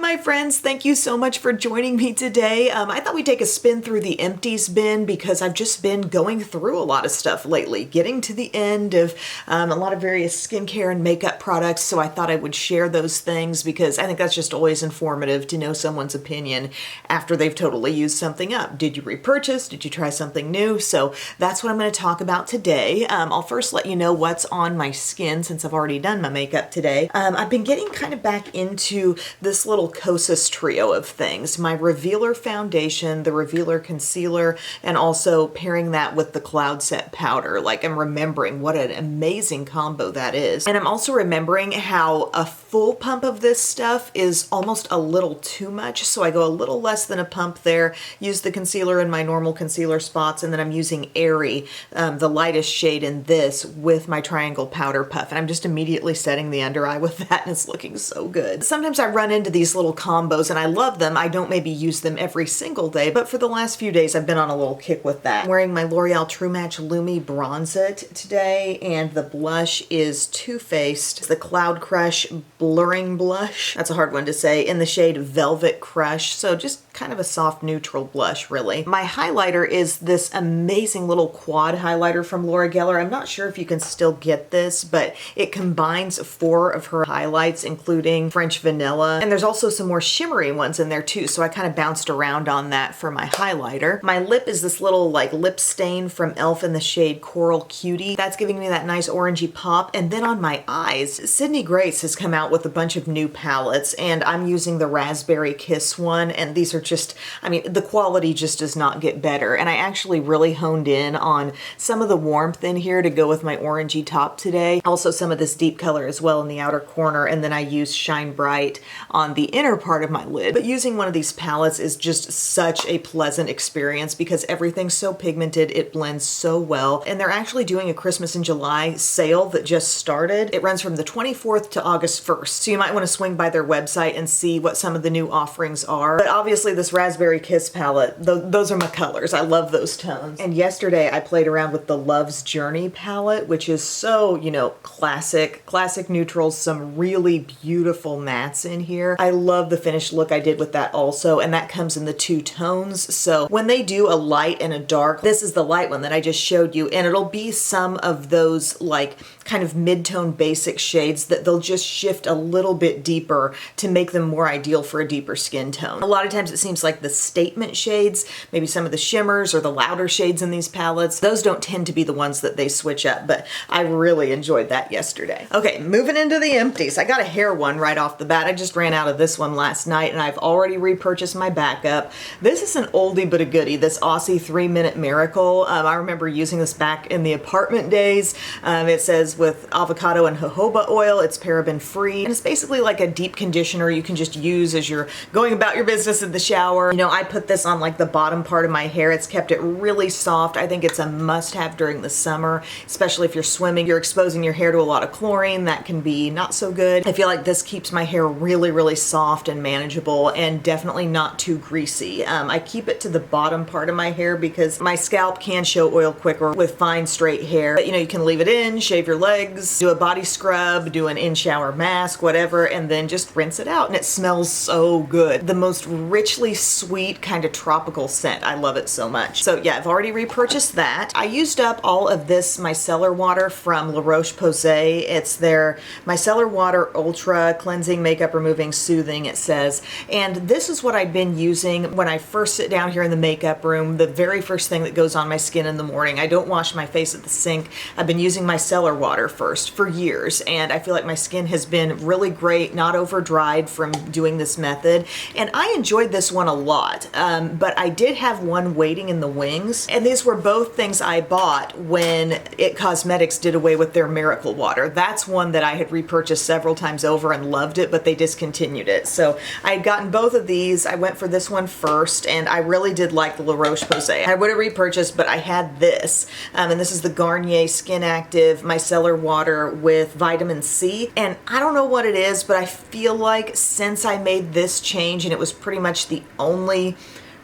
my friends? Thank you so much for joining me today. I thought we'd take a spin through the empties bin because I've just been going through a lot of stuff lately, getting to the end of a lot of various skincare and makeup products, so I thought I would share those things because I think that's just always informative to know someone's opinion after they've totally used something up. Did you repurchase? Did you try something new? So that's what I'm going to talk about today. I'll first let you know what's on my skin since I've already done my makeup today. I've been getting kind of back into this little Kosas trio of things. My Revealer foundation, the Revealer concealer, and also pairing that with the Cloud Set powder. Like, I'm remembering what an amazing combo that is. And I'm also remembering how a full pump of this stuff is almost a little too much. So I go a little less than a pump there, use the concealer in my normal concealer spots, and then I'm using Airy, the lightest shade in this, with my Triangle Powder Puff. And I'm just immediately setting the under eye with that, and it's looking so good. Sometimes I run into these little combos and I love them. I don't maybe use them every single day, but for the last few days I've been on a little kick with that. I'm wearing my L'Oreal True Match Lumi Bronze It today, and the blush is Too Faced. It's the Cloud Crush Blurring Blush. That's a hard one to say, in the shade Velvet Crush. So just kind of a soft neutral blush, really. My highlighter is this amazing little quad highlighter from Laura Geller. I'm not sure if you can still get this, but it combines 4 of her highlights, including French Vanilla. And there's also some more shimmery ones in there too, so I kind of bounced around on that for my highlighter. My lip is this little like lip stain from e.l.f. in the shade Coral Cutie. That's giving me that nice orangey pop. And then on my eyes, Sydney Grace has come out with a bunch of new palettes, and I'm using the Raspberry Kiss one, and these are just, I mean, the quality just does not get better. And I actually really honed in on some of the warmth in here to go with my orangey top today. Also some of this deep color as well in the outer corner, and then I use Shine Bright on the inner part of my lid. But using one of these palettes is just such a pleasant experience because everything's so pigmented, it blends so well. And they're actually doing a Christmas in July sale that just started. It runs from the 24th to August 1st. So you might want to swing by their website and see what some of the new offerings are. But obviously this Raspberry Kiss palette, those are my colors. I love those tones. And yesterday I played around with the Love's Journey palette, which is so, you know, classic neutrals, some really beautiful mattes in here. I love the finished look I did with that also, and that comes in the 2 tones. So when they do a light and a dark, this is the light one that I just showed you, and it'll be some of those like kind of mid-tone basic shades that they'll just shift a little bit deeper to make them more ideal for a deeper skin tone. A lot of times it seems like the statement shades, maybe some of the shimmers or the louder shades in these palettes, those don't tend to be the ones that they switch up, but I really enjoyed that yesterday. Okay, moving into the empties. I got a hair one right off the bat. I just ran out of this one last night and I've already repurchased my backup. This is an oldie but a goodie, this Aussie 3-Minute Miracle. I remember using this back in the apartment days. It says with avocado and jojoba oil, it's paraben free, and it's basically like a deep conditioner you can just use as you're going about your business in the shower. You know, I put this on like the bottom part of my hair. It's kept it really soft. I think it's a must-have during the summer, especially if you're swimming. You're exposing your hair to a lot of chlorine. That can be not so good. I feel like this keeps my hair really, really soft and manageable, and definitely not too greasy. I keep it to the bottom part of my hair because my scalp can show oil quicker with fine straight hair. But, you know, you can leave it in, shave your legs, do a body scrub, do an in-shower mask, whatever, and then just rinse it out, and it smells so good. The most richly sweet kind of tropical scent. I love it so much. So yeah, I've already repurchased that. I used up all of this micellar water from La Roche-Posay. It's their Micellar Water Ultra Cleansing, Makeup Removing, Soothing, it says. And this is what I've been using when I first sit down here in the makeup room, the very first thing that goes on my skin in the morning. I don't wash my face at the sink. I've been using micellar water first for years, and I feel like my skin has been really great, not over dried from doing this method. And I enjoyed this one a lot, but I did have one waiting in the wings, and these were both things I bought when It Cosmetics did away with their Miracle Water. That's one that I had repurchased several times over and loved it, but they discontinued it. So I had gotten both of these. I went for this one first, and I really did like the La Roche-Posay. I would have repurchased, but I had this, and this is the Garnier Skin Active Micellar Water with vitamin C, and I don't know what it is, but I feel like since I made this change, and it was pretty much the only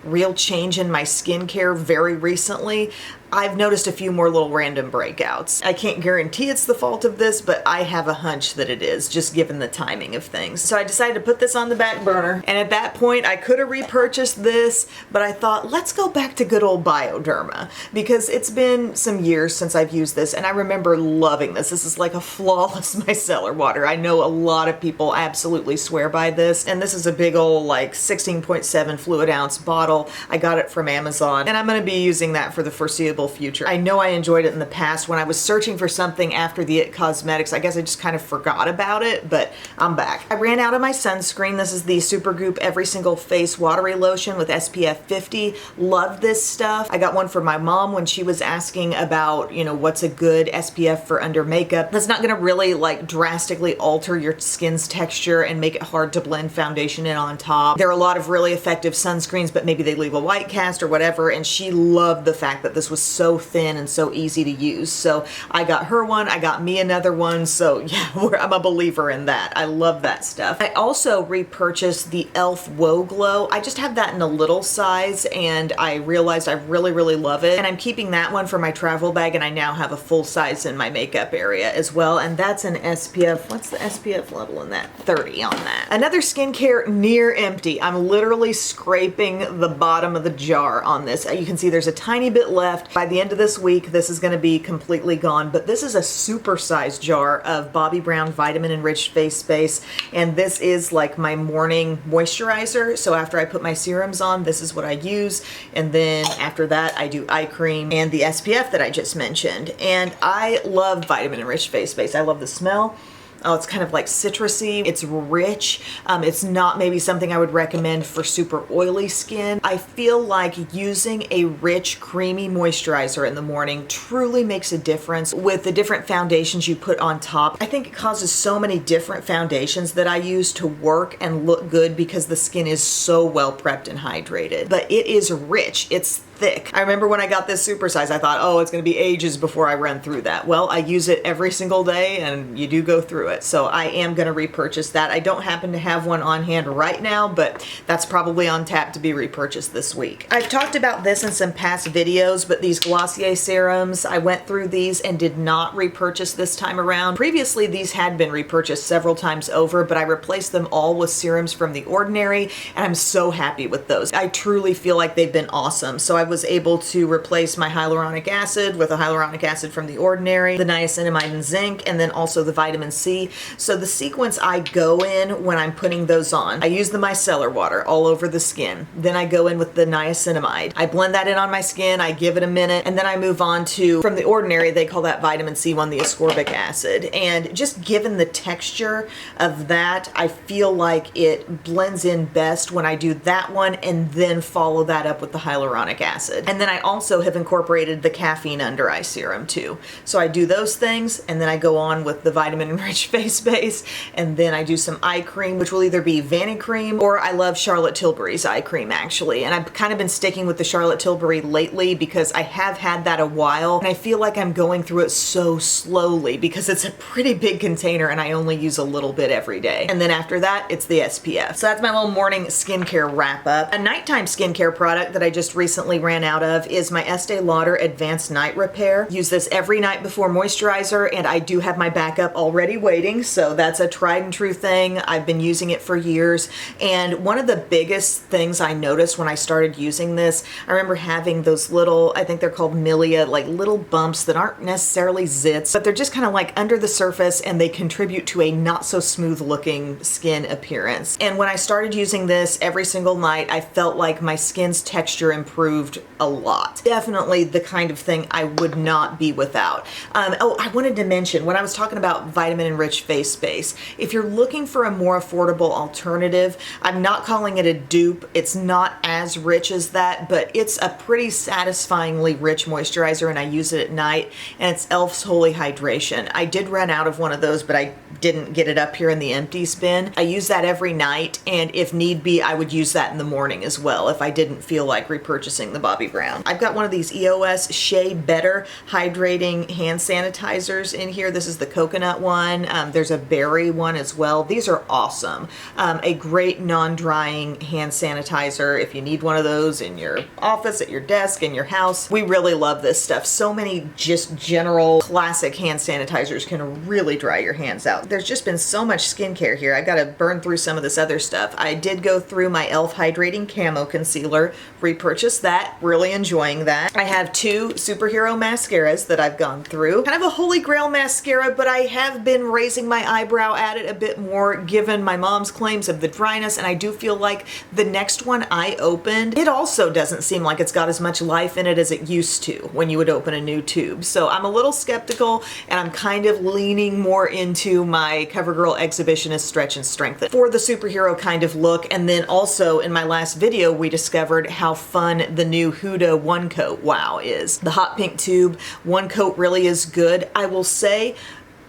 real change in my skincare very recently, I've noticed a few more little random breakouts. I can't guarantee it's the fault of this, but I have a hunch that it is, just given the timing of things. So I decided to put this on the back burner, and at that point I could have repurchased this, but I thought, let's go back to good old Bioderma, because it's been some years since I've used this, and I remember loving this. This is like a flawless micellar water. I know a lot of people absolutely swear by this, and this is a big old like 16.7 fluid ounce bottle. I got it from Amazon, and I'm going to be using that for the foreseeable future. I know I enjoyed it in the past when I was searching for something after the It Cosmetics. I guess I just kind of forgot about it, but I'm back. I ran out of my sunscreen. This is the Supergoop Every Single Face Watery Lotion with SPF 50. Love this stuff. I got one for my mom when she was asking about, you know, what's a good SPF for under makeup. That's not going to really like drastically alter your skin's texture and make it hard to blend foundation in on top. There are a lot of really effective sunscreens, but maybe they leave a white cast or whatever, and she loved the fact that this was so thin and so easy to use. So I got her one, I got me another one, so yeah, I'm a believer in that. I love that stuff. I also repurchased the e.l.f. Whoa Glow. I just have that in a little size, and I realized I really love it, and I'm keeping that one for my travel bag, and I now have a full size in my makeup area as well, and that's an SPF, what's the SPF level in that? 30 on that. Another skincare near empty. I'm literally scraping the bottom of the jar on this. You can see there's a tiny bit left. By the end of this week, this is going to be completely gone, but this is a super-sized jar of Bobbi Brown Vitamin Enriched Face Base, and this is like my morning moisturizer. So after I put my serums on, this is what I use, and then after that, I do eye cream and the SPF that I just mentioned. And I love Vitamin Enriched Face Base. I love the smell. Oh, it's kind of like citrusy. It's rich. It's not maybe something I would recommend for super oily skin. I feel like using a rich, creamy moisturizer in the morning truly makes a difference with the different foundations you put on top. I think it causes so many different foundations that I use to work and look good because the skin is so well prepped and hydrated. But it is rich. It's thick. I remember when I got this supersize, I thought, oh, it's going to be ages before I run through that. Well, I use it every single day, and you do go through it. So I am going to repurchase that. I don't happen to have one on hand right now, but that's probably on tap to be repurchased this week. I've talked about this in some past videos, but these Glossier serums, I went through these and did not repurchase this time around. Previously, these had been repurchased several times over, but I replaced them all with serums from The Ordinary, and I'm so happy with those. I truly feel like they've been awesome. So I was able to replace my hyaluronic acid with a hyaluronic acid from The Ordinary, the niacinamide and zinc, and then also the vitamin C. So the sequence I go in when I'm putting those on, I use the micellar water all over the skin. Then I go in with the niacinamide. I blend that in on my skin, I give it a minute, and then I move on to, from The Ordinary, they call that vitamin C one, the ascorbic acid. And just given the texture of that, I feel like it blends in best when I do that one and then follow that up with the hyaluronic acid. And then I also have incorporated the caffeine under eye serum too. So I do those things, and then I go on with the vitamin enriched face base, and then I do some eye cream, which will either be Vanny cream, or I love Charlotte Tilbury's eye cream actually. And I've kind of been sticking with the Charlotte Tilbury lately because I have had that a while, and I feel like I'm going through it so slowly because it's a pretty big container and I only use a little bit every day. And then after that, it's the SPF. So that's my little morning skincare wrap up. A nighttime skincare product that I just recently ran out of is my Estee Lauder Advanced Night Repair. Use this every night before moisturizer, and I do have my backup already waiting, so that's a tried and true thing. I've been using it for years, and one of the biggest things I noticed when I started using this, I remember having those little, I think they're called milia, like little bumps that aren't necessarily zits, but they're just kind of like under the surface, and they contribute to a not so smooth looking skin appearance. And when I started using this every single night, I felt like my skin's texture improved a lot. Definitely the kind of thing I would not be without. Oh, I wanted to mention, when I was talking about vitamin enriched face base, if you're looking for a more affordable alternative, I'm not calling it a dupe. It's not as rich as that, but it's a pretty satisfyingly rich moisturizer, and I use it at night, and it's e.l.f.'s Holy Hydration. I did run out of one of those, but I didn't get it up here in the empties bin. I use that every night, and if need be, I would use that in the morning as well if I didn't feel like repurchasing the Bobbi Brown. I've got one of these EOS Shea Better hydrating hand sanitizers in here. This is the coconut one. There's a berry one as well. These are awesome. A great non-drying hand sanitizer if you need one of those in your office, at your desk, in your house. We really love this stuff. So many just general classic hand sanitizers can really dry your hands out. There's just been so much skincare here. I gotta burn through some of this other stuff. I did go through my e.l.f. Hydrating Camo Concealer, repurchased that, really enjoying that. I have two superhero mascaras that I've gone through. Kind of a holy grail mascara, but I have been raising my eyebrow at it a bit more given my mom's claims of the dryness, and I do feel like the next one I opened, it also doesn't seem like it's got as much life in it as it used to when you would open a new tube. So I'm a little skeptical, and I'm kind of leaning more into my CoverGirl Exhibitionist Stretch and Strengthen for the superhero kind of look. And then also in my last video, we discovered how fun the new Huda One Coat Wow is. The hot pink tube, One Coat really is good. I will say,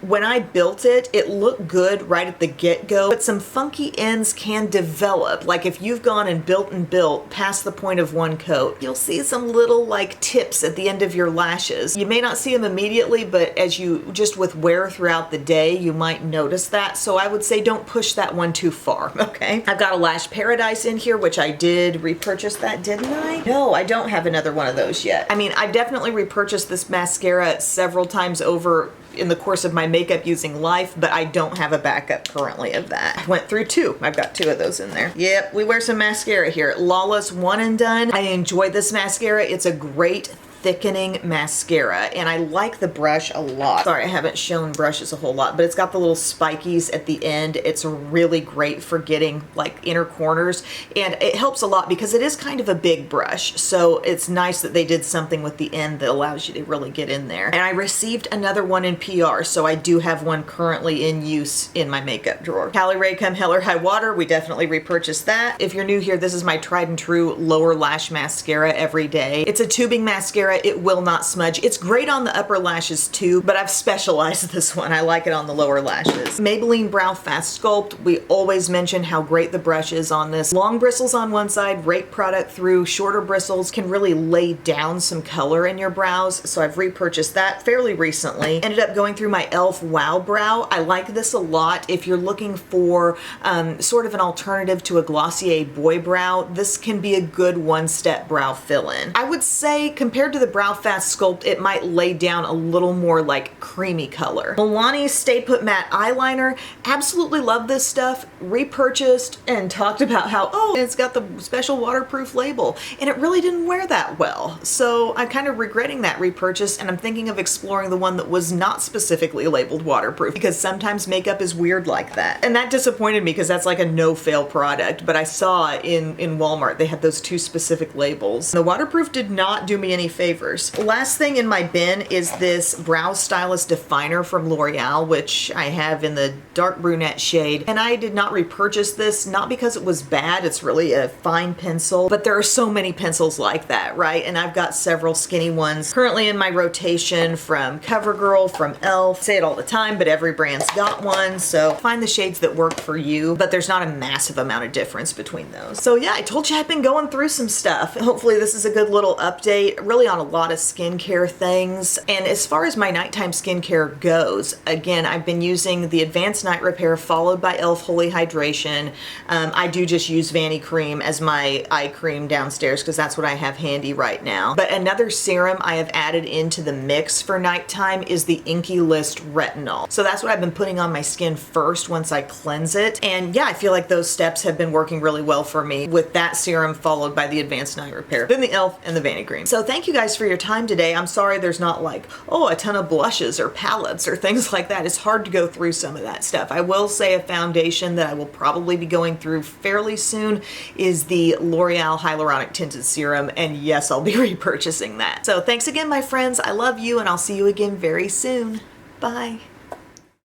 when I built it, it looked good right at the get-go, but some funky ends can develop. Like if you've gone and built past the point of one coat, you'll see some little like tips at the end of your lashes. You may not see them immediately, but as you just with wear throughout the day, you might notice that. So I would say don't push that one too far, okay? I've got a Lash Paradise in here, which I did repurchase that, didn't I? No, I don't have another one of those yet. I mean, I've definitely repurchased this mascara several times over in the course of my makeup using Life, but I don't have a backup currently of that. I went through two. I've got two of those in there. Yep, we wear some mascara here. Lawless One and Done. I enjoy this mascara. It's a great thickening mascara, and I like the brush a lot. Sorry, I haven't shown brushes a whole lot, but it's got the little spikies at the end. It's really great for getting like inner corners, and it helps a lot because it is kind of a big brush, so it's nice that they did something with the end that allows you to really get in there. And I received another one in PR, so I do have one currently in use in my makeup drawer. Cali Ray Come Hell or High Water, we definitely repurchased that. If you're new here, this is my tried and true lower lash mascara every day. It's a tubing mascara. It will not smudge. It's great on the upper lashes too, but I've specialized this one. I like it on the lower lashes. Maybelline Brow Fast Sculpt. We always mention how great the brush is on this. Long bristles on one side, rake product through. Shorter bristles can really lay down some color in your brows, so I've repurchased that fairly recently. Ended up going through my e.l.f. Wow Brow. I like this a lot. If you're looking for sort of an alternative to a Glossier Boy Brow, this can be a good one-step brow fill-in. I would say compared to the Brow Fast Sculpt, it might lay down a little more like creamy color. Milani Stay Put Matte Eyeliner. Absolutely love this stuff. Repurchased and talked about how, oh, it's got the special waterproof label, and it really didn't wear that well. So I'm kind of regretting that repurchase, and I'm thinking of exploring the one that was not specifically labeled waterproof, because sometimes makeup is weird like that. And that disappointed me because that's like a no-fail product, but I saw in Walmart they had those two specific labels. The waterproof did not do me any favors. Last thing in my bin is this Brow Stylist Definer from L'Oreal, which I have in the dark brunette shade. And I did not repurchase this, not because it was bad, it's really a fine pencil, but there are so many pencils like that, right? And I've got several skinny ones currently in my rotation from CoverGirl, from e.l.f. I say it all the time, but every brand's got one, so find the shades that work for you, but there's not a massive amount of difference between those. So yeah, I told you I've been going through some stuff. Hopefully this is a good little update, really on a lot of skincare things. And as far as my nighttime skincare goes, again, I've been using the Advanced Night Repair followed by e.l.f. Holy Hydration. I do just use Vanny Cream as my eye cream downstairs because that's what I have handy right now. But another serum I have added into the mix for nighttime is the Inky List Retinol. So that's what I've been putting on my skin first once I cleanse it. And yeah, I feel like those steps have been working really well for me with that serum followed by the Advanced Night Repair, then the e.l.f. and the Vanny Cream. So thank you guys for your time today. I'm sorry there's not like, oh, a ton of blushes or palettes or things like that. It's hard to go through some of that stuff. I will say a foundation that I will probably be going through fairly soon is the L'Oreal Hyaluronic Tinted Serum, and yes, I'll be repurchasing that. So thanks again, my friends. I love you, and I'll see you again very soon. Bye.